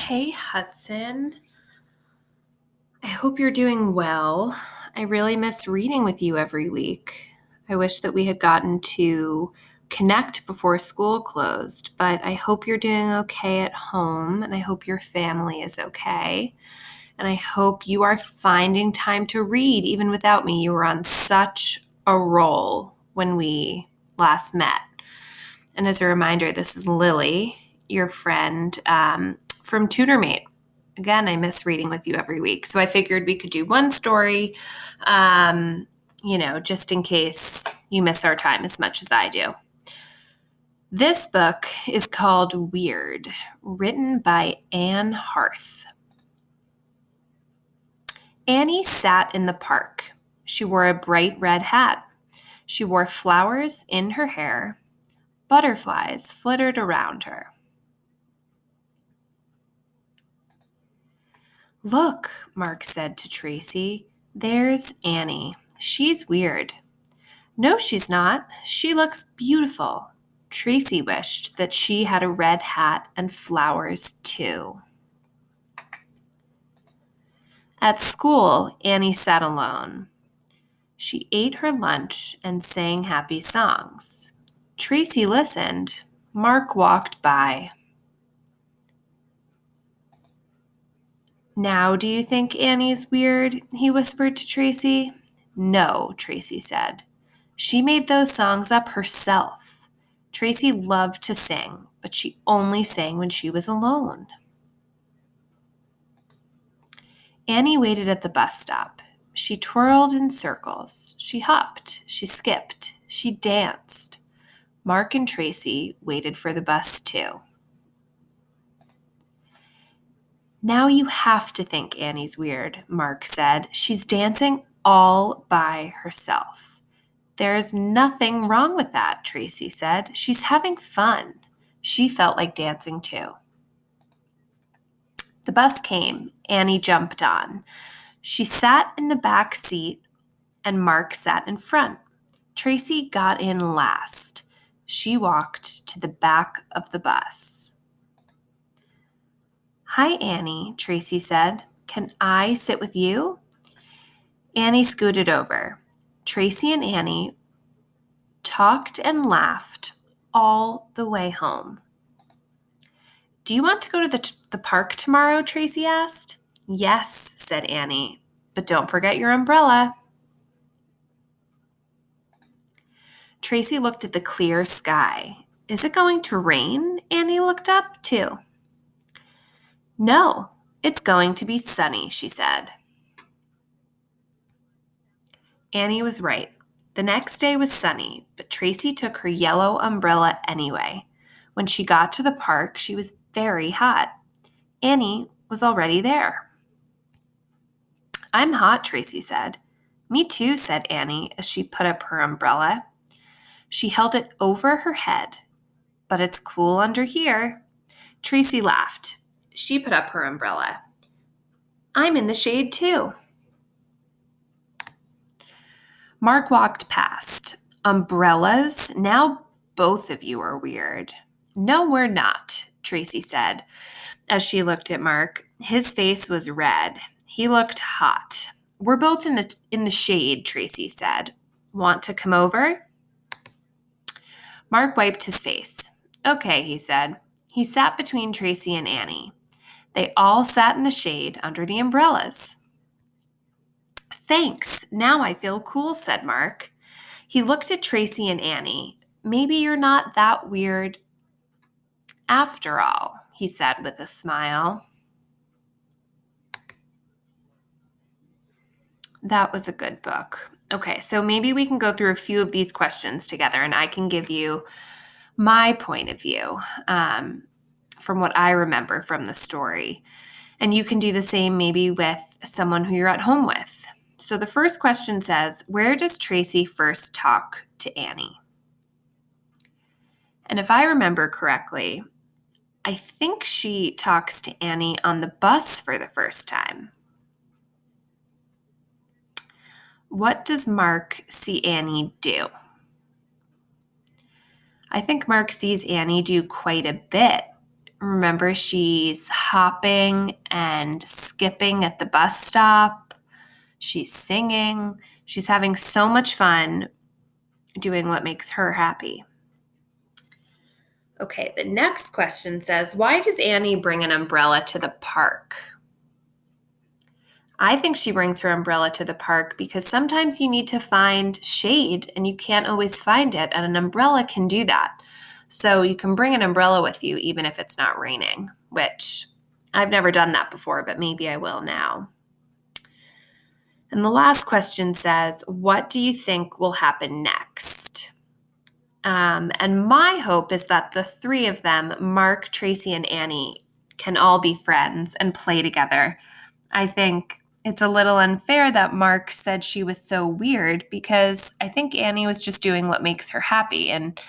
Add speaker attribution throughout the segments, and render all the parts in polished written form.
Speaker 1: Hey, Hudson. I hope you're doing well. I really miss reading with you every week. I wish that we had gotten to connect before school closed, but I hope you're doing okay at home, and I hope your family is okay. And I hope you are finding time to read even without me. You were on such a roll when we last met. And as a reminder, this is Lily, your friend from TutorMate. Again, I miss reading with you every week. So I figured we could do one story, just in case you miss our time as much as I do. This book is called Weird, written by Anne Harth. Annie sat in the park. She wore a bright red hat. She wore flowers in her hair. Butterflies flittered around her. "Look," Mark said to Tracy, "there's Annie. She's weird." "No, she's not. She looks beautiful." Tracy wished that she had a red hat and flowers too. At school, Annie sat alone. She ate her lunch and sang happy songs. Tracy listened. Mark walked by. "Now, do you think Annie's weird?" he whispered to Tracy. "No," Tracy said. "She made those songs up herself." Tracy loved to sing, but she only sang when she was alone. Annie waited at the bus stop. She twirled in circles. She hopped. She skipped. She danced. Mark and Tracy waited for the bus too. "Now you have to think Annie's weird," Mark said. "She's dancing all by herself." "There's nothing wrong with that," Tracy said. "She's having fun." She felt like dancing too. The bus came. Annie jumped on. She sat in the back seat and Mark sat in front. Tracy got in last. She walked to the back of the bus. "Hi, Annie," Tracy said. "Can I sit with you?" Annie scooted over. Tracy and Annie talked and laughed all the way home. "Do you want to go to the park tomorrow?" Tracy asked. "Yes," said Annie, "but don't forget your umbrella." Tracy looked at the clear sky. "Is it going to rain?" Annie looked up, too. "No, it's going to be sunny," she said. Annie was right. The next day was sunny, but Tracy took her yellow umbrella anyway. When she got to the park, she was very hot. Annie was already there. "I'm hot," Tracy said. "Me too," said Annie as she put up her umbrella. She held it over her head. "But it's cool under here." Tracy laughed. She put up her umbrella. "I'm in the shade too." Mark walked past. "Umbrellas? Now both of you are weird." "No, we're not," Tracy said as she looked at Mark. His face was red. He looked hot. "We're both in the shade," Tracy said. "Want to come over?" Mark wiped his face. "Okay," he said. He sat between Tracy and Annie. They all sat in the shade under the umbrellas. "Thanks. Now I feel cool," said Mark. He looked at Tracy and Annie. "Maybe you're not that weird after all," he said with a smile. That was a good book. Okay, so maybe we can go through a few of these questions together and I can give you my point of view from what I remember from the story. And you can do the same maybe with someone who you're at home with. So the first question says, where does Tracy first talk to Annie? And if I remember correctly, I think she talks to Annie on the bus for the first time. What does Mark see Annie do? I think Mark sees Annie do quite a bit. Remember, she's hopping and skipping at the bus stop. She's singing. She's having so much fun doing what makes her happy. Okay, the next question says, why does Annie bring an umbrella to the park? I think she brings her umbrella to the park because sometimes you need to find shade and you can't always find it, and an umbrella can do that. So you can bring an umbrella with you even if it's not raining, which I've never done that before, but maybe I will now. And the last question says, what do you think will happen next? And my hope is that the three of them, Mark, Tracy, and Annie, can all be friends and play together. I think it's a little unfair that Mark said she was so weird because I think Annie was just doing what makes her happy, and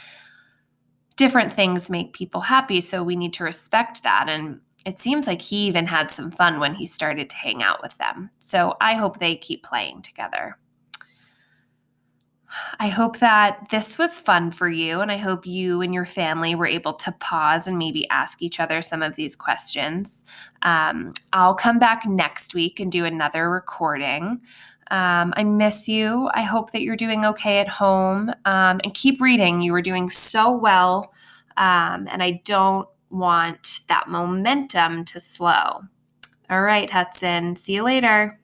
Speaker 1: different things make people happy, so we need to respect that. And it seems like he even had some fun when he started to hang out with them. So I hope they keep playing together. I hope that this was fun for you, and I hope you and your family were able to pause and maybe ask each other some of these questions. I'll come back next week and do another recording. I miss you. I hope that you're doing okay at home, and keep reading. You were doing so well, and I don't want that momentum to slow. All right, Hudson. See you later.